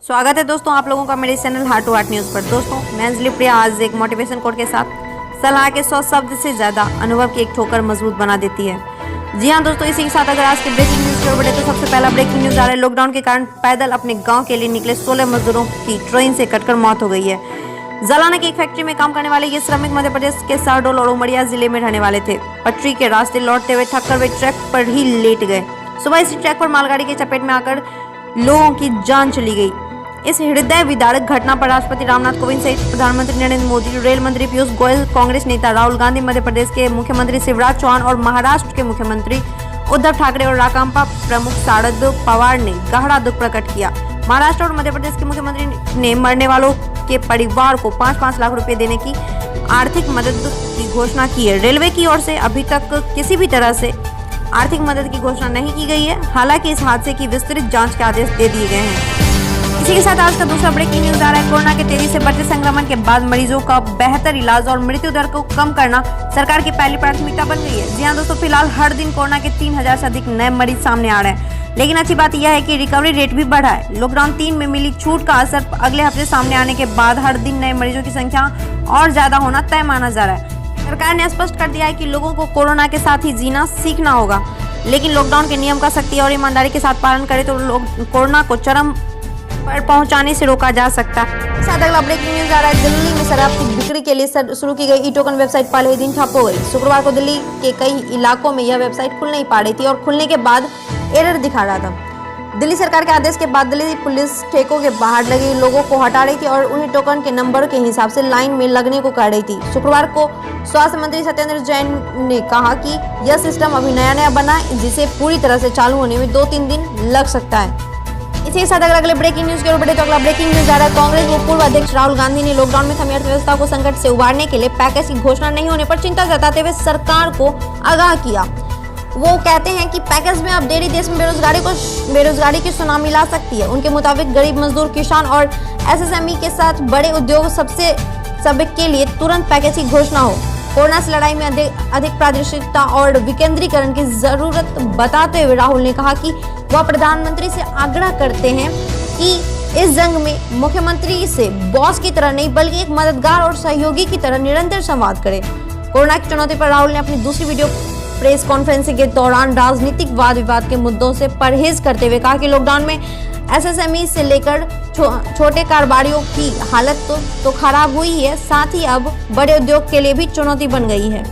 स्वागत है दोस्तों आप लोगों का मेरे channel heart to heart news पर। दोस्तों मैं अंजलि प्रिया आज एक मोटिवेशन कोट के साथ सलाह के 100 शब्द से ज़्यादा अनुभव की एक ठोकर मजबूत बना देती है। जी हाँ दोस्तों, इसी के साथ अगर आज के ब्रेकिंग न्यूज़ की ओर बढ़े तो सबसे पहला ब्रेकिंग न्यूज़ आ रहा है। लॉकडाउन के कारण पैदल अपने गाँव के लिए निकले 16 मजदूरों की ट्रेन से कटकर मौत हो गई है। जलाना की एक फैक्ट्री में काम करने वाले ये श्रमिक मध्य प्रदेश के शहडोल और उमरिया जिले में रहने वाले थे। पटरी के रास्ते लौटते हुए थककर वे ट्रैक पर ही लेट गए। सुबह इसी ट्रैक पर मालगाड़ी की चपेट में आकर लोगों की जान चली गई। इस हृदय विदारक घटना पर राष्ट्रपति रामनाथ कोविंद सहित प्रधानमंत्री नरेंद्र मोदी, रेल मंत्री पीयूष गोयल, कांग्रेस नेता राहुल गांधी, मध्य प्रदेश के मुख्यमंत्री शिवराज चौहान और महाराष्ट्र के मुख्यमंत्री उद्धव ठाकरे और राकांपा प्रमुख शरद पवार ने गहरा दुख प्रकट किया। महाराष्ट्र और मध्य प्रदेश के मुख्यमंत्री ने मरने वालों के परिवार को 5-5 लाख रुपए देने की आर्थिक मदद की घोषणा की है। रेलवे की ओर से अभी तक किसी भी तरह से आर्थिक मदद की घोषणा नहीं की गई है। हालांकि इस हादसे की विस्तृत जांच के आदेश दे दिए गए हैं। इसी के साथ आज का दूसरा ब्रेकिंग न्यूज आ रहा है। कोरोना के तेजी से बढ़ते संक्रमण के बाद मरीजों का बेहतर इलाज और मृत्यु दर को कम करना सरकार की पहली प्राथमिकता बन गई है। जी हां दोस्तों, फिलहाल हर दिन कोरोना के 3000 से अधिक नए मरीज सामने आ रहे हैं, लेकिन अच्छी बात यह है कि रिकवरी रेट भी बढ़ा है। लॉकडाउन 3 में मिली छूट का असर अगले हफ्ते सामने आने के बाद हर दिन नए मरीजों की संख्या और ज्यादा होना तय माना जा रहा है। सरकार ने स्पष्ट कर दिया है कि लोगों को कोरोना के साथ ही जीना सीखना होगा, लेकिन लॉकडाउन के नियम का सख्ती और ईमानदारी के साथ पालन करें तो कोरोना को चरम पर पहुंचाने से रोका जा सकता है। साथ अगला ब्रेकिंग न्यूज आ रहा है। दिल्ली में शराब की बिक्री के लिए शुरू की गई ई टोकन वेबसाइट पहले ही दिन ठप हो गई। शुक्रवार को दिल्ली के कई इलाकों में यह वेबसाइट खुल नहीं पा रही थी और खुलने के बाद एरर दिखा रहा था। दिल्ली सरकार के आदेश के बाद दिल्ली पुलिस ठेकों के बाहर लगे लोगों को हटा रही थी और उन्हें टोकन के नंबर के हिसाब से लाइन में लगने को कह रही थी। शुक्रवार को स्वास्थ्य मंत्री सत्येंद्र जैन ने कहा कि यह सिस्टम अभी नया बना है, जिसे पूरी तरह से चालू होने में 2-3 दिन लग सकता है। इसी के साथ अगले ब्रेकिंग न्यूज के ओर बढ़े तो अगला ब्रेकिंग न्यूज आ रहा है। कांग्रेस व पूर्व अध्यक्ष राहुल गांधी ने लॉकडाउन में थमी अर्थव्यवस्था को संकट से उबारने के लिए पैकेज की घोषणा नहीं होने पर चिंता जताते हुए सरकार को आगाह किया। वो कहते हैं कि पैकेज में अब देरी देश में बेरोजगारी की सुनामी ला सकती है। उनके मुताबिक गरीब मजदूर, किसान और एसएसएमई के साथ बड़े उद्योग सबके लिए तुरंत पैकेज की घोषणा हो। कोरोना से लड़ाई में अधिक पारदर्शिता और विकेंद्रीकरण की जरूरत बताते हुए राहुल ने कहा कि वह प्रधानमंत्री से आग्रह करते हैं कि इस जंग में मुख्यमंत्री से बॉस की तरह नहीं बल्कि एक मददगार और सहयोगी की तरह निरंतर संवाद करें। कोरोना की चुनौती पर राहुल ने अपनी दूसरी वीडियो प्रेस कॉन्फ्रेंसिंग के दौरान राजनीतिक वाद विवाद के मुद्दों से परहेज करते हुए कहा कि लॉकडाउन में एसएसएमई से लेकर छोटे कारोबारियों की हालत तो खराब हुई है, साथ ही अब बड़े उद्योग के लिए भी चुनौती बन गई है।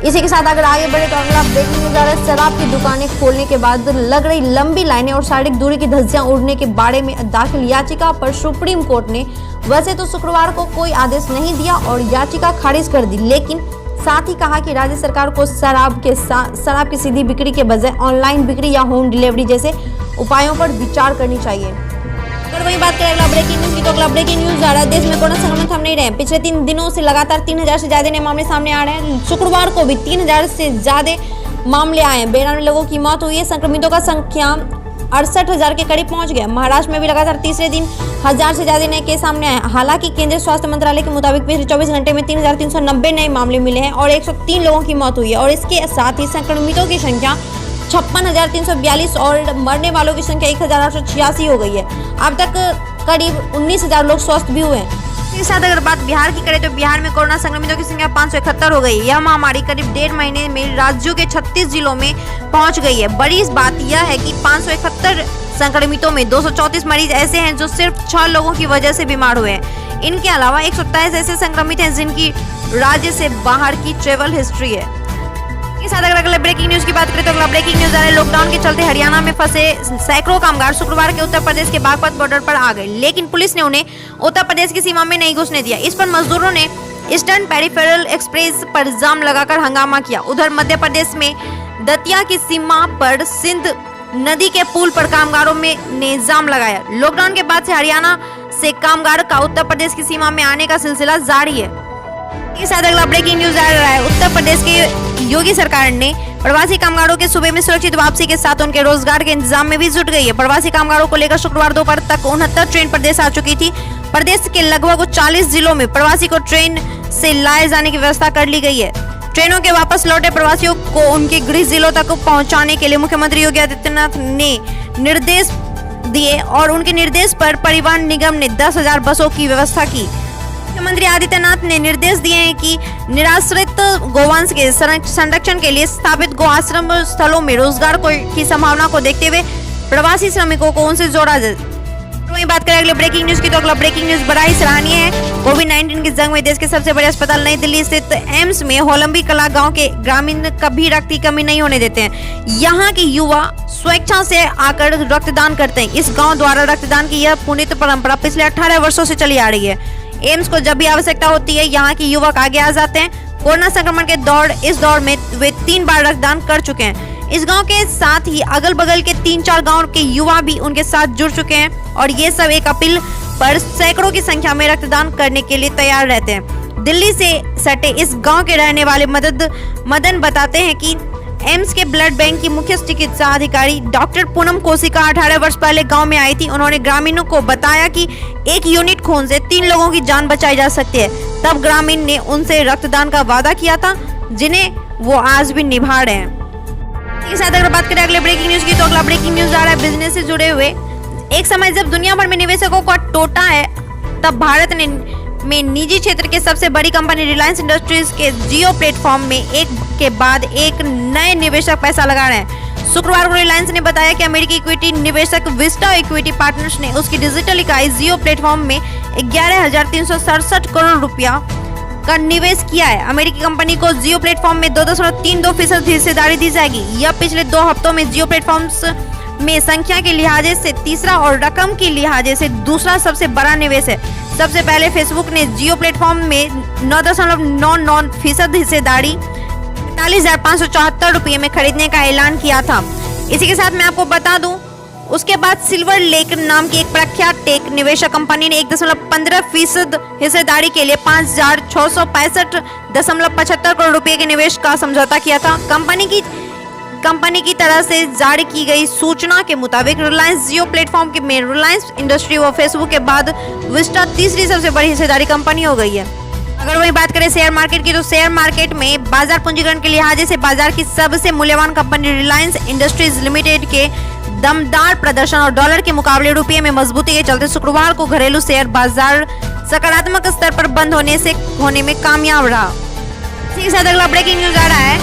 इसी के साथ अगर आगे बढ़े तो अगला ब्रेकिंग न्यूज आ रहा है। शराब की दुकानें खोलने के बाद लग रही लंबी लाइनें और शारीरिक दूरी की धज्जियां उड़ने के बारे में दाखिल याचिका पर सुप्रीम कोर्ट ने वैसे तो शुक्रवार को कोई आदेश नहीं दिया और याचिका खारिज कर दी, लेकिन साथ ही कहा कि राज्य सरकार को शराब की सीधी बिक्री के बजाय ऑनलाइन बिक्री या होम डिलीवरी जैसे उपायों पर विचार करनी चाहिए। अगर वही बात करें अगला ब्रेकिंग न्यूज की तो अगला ब्रेकिंग न्यूज आ रहा है। देश में कोरोना संक्रमण थम नहीं रहे। पिछले 3 दिनों से लगातार 3000 से ज्यादा नए मामले सामने आ रहे हैं। शुक्रवार को भी 3000 से ज्यादा मामले आए हैं। 92 लोगों की मौत हुई है। संक्रमितों का संख्या 68,000 के करीब पहुंच गया। महाराष्ट्र में भी लगातार तीसरे दिन 1000 से ज्यादा नए केस सामने आए। हालांकि केंद्रीय स्वास्थ्य मंत्रालय के मुताबिक पिछले 24 घंटे में 3390 नए मामले मिले हैं और 103 लोगों की मौत हुई है और इसके साथ ही संक्रमितों की संख्या 56,342 और मरने वालों की संख्या 1,886 हो गई है। अब तक करीब 19,000 लोग स्वस्थ भी हुए हैं। इसके साथ अगर बात बिहार की करें तो बिहार में कोरोना संक्रमितों की संख्या 571 हो गई। यह महामारी करीब 1.5 महीने में राज्यों के 36 जिलों में पहुंच गई है। बड़ी इस बात यह है कि 571 संक्रमितों में 234 मरीज ऐसे हैं जो सिर्फ 6 लोगों की वजह से बीमार हुए हैं। इनके अलावा 127 ऐसे संक्रमित हैं जिनकी राज्य से बाहर की ट्रेवल हिस्ट्री है। साथ अगर अगले ब्रेकिंग न्यूज की बात करें तो अगला ब्रेकिंग न्यूज आ रहा है। लॉकडाउन के चलते हरियाणा में फंसे सैकड़ों कामगार शुक्रवार के उत्तर प्रदेश के बागपत बॉर्डर पर आ गए, लेकिन पुलिस ने उन्हें उत्तर प्रदेश की सीमा में नहीं घुसने दिया। इस पर मजदूरों ने ईस्टर्न पेरिफेरल एक्सप्रेस पर जाम लगाकर हंगामा किया। उधर मध्य प्रदेश में दतिया की सीमा पर सिंध नदी के पुल पर कामगारों ने जाम लगाया। लॉकडाउन के बाद से हरियाणा से कामगार का उत्तर प्रदेश की सीमा में आने का सिलसिला जारी है। इसके साथ अगला ब्रेकिंग न्यूज आ रहा है। उत्तर प्रदेश के योगी सरकार ने प्रवासी कामगारों के सूबे में सुरक्षित वापसी के साथ उनके रोजगार के इंतजाम में भी जुट गई है। प्रवासी कामगारों को लेकर शुक्रवार दोपहर तक 69 ट्रेन प्रदेश आ चुकी थी। प्रदेश के लगभग 40 जिलों में प्रवासी को ट्रेन से लाए जाने की व्यवस्था कर ली गई है। ट्रेनों के वापस लौटे प्रवासियों को उनके गृह जिलों तक पहुंचाने के लिए मुख्यमंत्री योगी आदित्यनाथ ने निर्देश दिए और उनके निर्देश पर परिवहन निगम ने 10,000 बसों की व्यवस्था की। मुख्यमंत्री आदित्यनाथ ने निर्देश दिए हैं कि निराश्रित गोवंश के संरक्षण के लिए स्थापित गो आश्रम स्थलों में रोजगार की संभावना को देखते हुए प्रवासी श्रमिकों को उनसे जोड़ा जाए। वहीं बात करें अगले ब्रेकिंग न्यूज की, तो अगला ब्रेकिंग न्यूज बड़ा ही सराहनीय है। कोविड-19 की जंग में देश के सबसे बड़े अस्पताल नई दिल्ली स्थित एम्स में होलंबी कला गांव के ग्रामीण कभी रक्त की कमी नहीं होने देते हैं। यहाँ के युवा स्वेच्छा से आकर रक्तदान करते हैं। इस गाँव द्वारा रक्तदान की यह पुनीत परंपरा पिछले 18 वर्षों से चली आ रही है। एम्स को जब भी आवश्यकता होती है, यहाँ के युवक आगे आ जाते हैं। कोरोना संक्रमण के इस दौर में वे 3 बार रक्तदान कर चुके हैं। इस गांव के साथ ही अगल बगल के 3-4 गांव के युवा भी उनके साथ जुड़ चुके हैं और ये सब एक अपील पर सैकड़ों की संख्या में रक्तदान करने के लिए तैयार रहते हैं। दिल्ली से सटे इस गांव के रहने वाले मदन बताते हैं कि एम्स के ब्लड बैंक की मुख्य चिकित्सा अधिकारी डॉक्टर पूनम कोशिका 18 वर्ष पहले गांव में आई थी। उन्होंने ग्रामीणों को बताया कि 1 यूनिट खून से 3 लोगों की जान बचाई जा सकती है। तब ग्रामीण ने उनसे रक्तदान का वादा किया था, जिन्हें वो आज भी निभा रहे हैं। इसी के साथ अगर बात करें अगले ब्रेकिंग न्यूज की, तो अगला ब्रेकिंग न्यूज आ रहा है बिजनेस से जुड़े हुए। एक समय जब दुनिया भर में निवेशकों का टोटा है, तब भारत में निजी क्षेत्र के सबसे बड़ी कंपनी रिलायंस इंडस्ट्रीज के जियो प्लेटफॉर्म में एक के बाद एक नए निवेशक पैसा लगा रहे हैं। शुक्रवार को रिलायंस ने बताया कि अमेरिकी इक्विटी निवेशक विस्टा इक्विटी पार्टनर्स ने उसकी डिजिटल इकाई जियो प्लेटफॉर्म में 11,367 करोड़ रुपया का निवेश किया है। अमेरिकी कंपनी को जियो प्लेटफॉर्म में 2.32% हिस्सेदारी दी जाएगी। यह पिछले 2 हफ्तों में जियो प्लेटफॉर्म्स में संख्या के लिहाजे से तीसरा और रकम के लिहाजे से दूसरा सबसे बड़ा निवेश है। सबसे पहले फेसबुक ने जियो प्लेटफॉर्म में 9.99% हिस्सेदारी 45,574 रुपये में खरीदने का ऐलान किया था। इसी के साथ मैं आपको बता दूं, उसके बाद सिल्वर लेक नाम की एक प्रख्यात टेक निवेशक कंपनी ने 1.15% हिस्सेदारी के लिए 5,665.75 करोड़ रुपए के निवेश का समझौता किया था। कंपनी की तरह से जारी की गई सूचना के मुताबिक रिलायंस जियो प्लेटफॉर्म में रिलायंस इंडस्ट्री व फेसबुक के बाद विस्टा तीसरी सबसे बड़ी हिस्सेदारी कंपनी हो गई है। अगर वही बात करें शेयर मार्केट की, तो शेयर मार्केट में बाजार पूंजीकरण के लिहाजे से बाजार की सबसे मूल्यवान कंपनी रिलायंस इंडस्ट्रीज लिमिटेड के दमदार प्रदर्शन और डॉलर के मुकाबले रुपये में मजबूती के चलते शुक्रवार को घरेलू शेयर बाजार सकारात्मक स्तर पर बंद होने में कामयाब रहा। इसी के साथ अगला ब्रेकिंग न्यूज आ रहा है।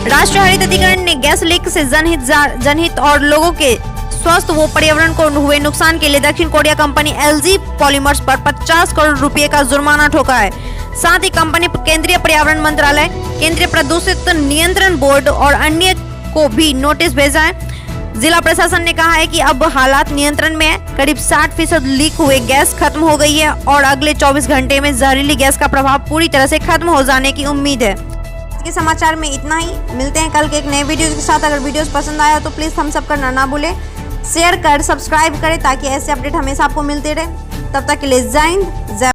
राष्ट्रीय हरित अधिकरण ने गैस लीक से जनहित और लोगों के स्वास्थ्य व पर्यावरण को हुए नुकसान के लिए दक्षिण कोरिया कंपनी LG पॉलीमर्स पर 50 करोड़ रुपए का जुर्माना ठोका है। साथ ही कंपनी केंद्रीय पर्यावरण मंत्रालय, केंद्रीय प्रदूषित नियंत्रण बोर्ड और अन्य को भी नोटिस भेजा है। जिला प्रशासन ने कहा है कि अब हालात नियंत्रण में है। करीब 60% लीक हुए गैस खत्म हो गई है और अगले 24 घंटे में जहरीली गैस का प्रभाव पूरी तरह से खत्म हो जाने की उम्मीद है। आज के समाचार में इतना ही। मिलते हैं कल के एक नए वीडियो के साथ। अगर वीडियोस पसंद आया तो प्लीज थम्स अप करना ना भूलें, शेयर कर सब्सक्राइब करें ताकि ऐसे अपडेट हमेशा आपको मिलते रहे। तब तक के लिए जय हिंद, जय